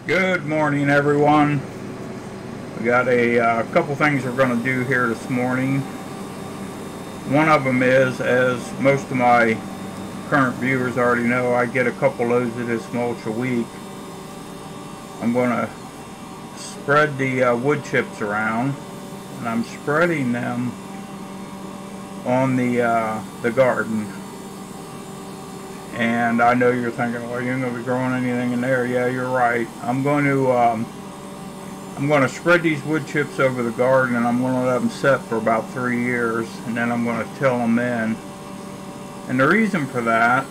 Good morning, everyone. We got a couple things we're going to do here this morning. One of them is, as most of my current viewers already know, I get a couple loads of this mulch a week. I'm going to spread the wood chips around, and I'm spreading them on the garden. And I know you're thinking, well, you ain't gonna be growing anything in there. Yeah, you're right. I'm going to spread these wood chips over the garden, and I'm going to let them set for about 3 years, and then I'm going to till them in. And the reason for that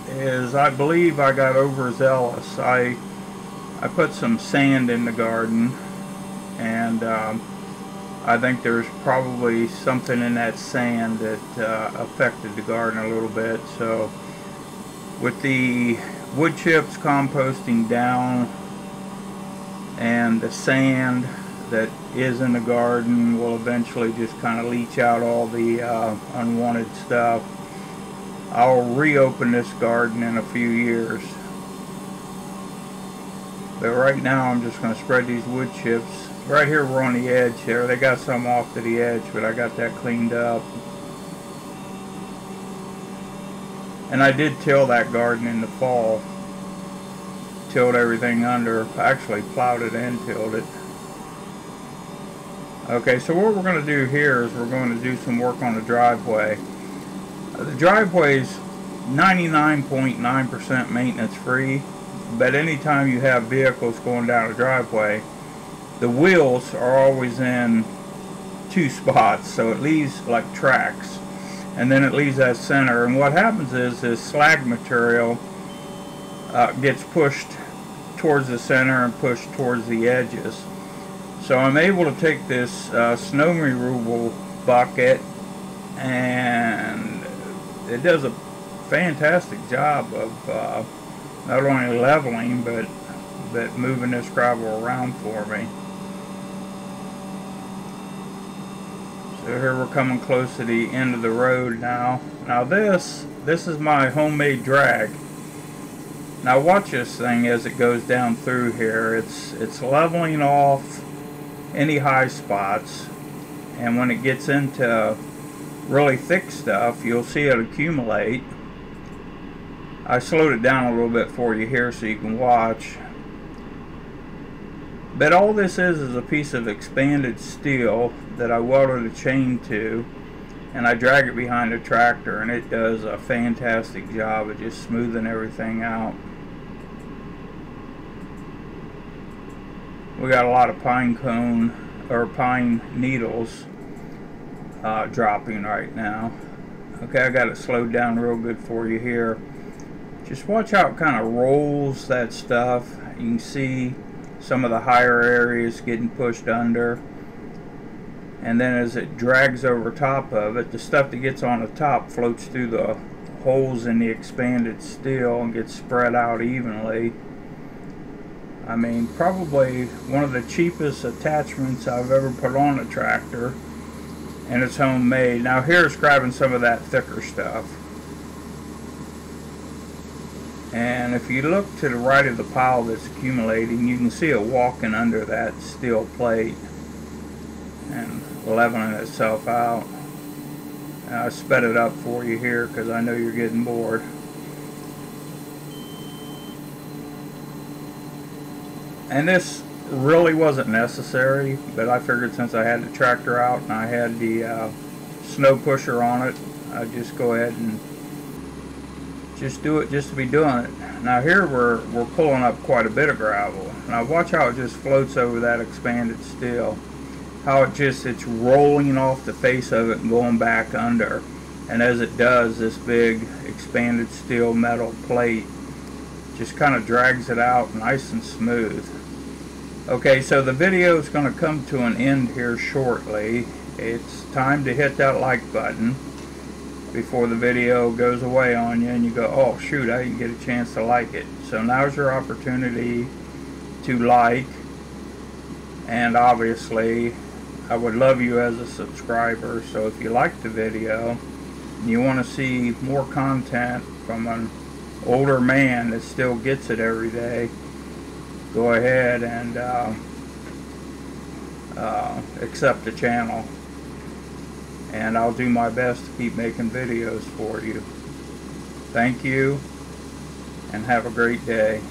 is I believe I got overzealous. I put some sand in the garden, and I think there's probably something in that sand that affected the garden a little bit. So with the wood chips composting down and the sand that is in the garden will eventually just kind of leach out all the unwanted stuff, I'll reopen this garden in a few years. But right now I'm just going to spread these wood chips. Right here we're on the edge here. They got some off to the edge, but I got that cleaned up. And I did till that garden in the fall. Tilled everything under. Actually plowed it and tilled it. Okay, so what we're going to do here is we're going to do some work on the driveway. The driveway is 99.9% maintenance free, but anytime you have vehicles going down a driveway, the wheels are always in two spots, so it leaves like tracks, and then it leaves that center. And what happens is this slag material gets pushed towards the center and pushed towards the edges. So I'm able to take this snow removal bucket, and it does a fantastic job of not only leveling but moving this gravel around for me. So here we're coming close to the end of the road now. Now this is my homemade drag. Now watch this thing as it goes down through here. It's leveling off any high spots, and when it gets into really thick stuff, you'll see it accumulate. I slowed it down a little bit for you here so you can watch. But all this is a piece of expanded steel that I welded a chain to, and I drag it behind a tractor, and it does a fantastic job of just smoothing everything out. We got a lot of pine cone or pine needles dropping right now. Okay, I got it slowed down real good for you here. Just watch how it kind of rolls that stuff. You can see some of the higher areas getting pushed under, and then as it drags over top of it, the stuff that gets on the top floats through the holes in the expanded steel and gets spread out evenly. I mean, probably one of the cheapest attachments I've ever put on a tractor, and it's homemade. Now here's grabbing some of that thicker stuff. And if you look to the right of the pile that's accumulating, you can see it walking under that steel plate and leveling itself out. And I sped it up for you here because I know you're getting bored. And this really wasn't necessary, but I figured since I had the tractor out and I had the snow pusher on it, I'd just go ahead and just do it just to be doing it. Now here we're pulling up quite a bit of gravel. Now watch how it just floats over that expanded steel. How it's rolling off the face of it and going back under. And as it does, this big expanded steel metal plate just kind of drags it out nice and smooth. Okay, so the video is going to come to an end here shortly. It's time to hit that like button before the video goes away on you and you go, oh shoot, I didn't get a chance to like it. So now's your opportunity to like, and obviously I would love you as a subscriber. So if you like the video and you want to see more content from an older man that still gets it every day, go ahead and accept the channel. And I'll do my best to keep making videos for you. Thank you, and have a great day.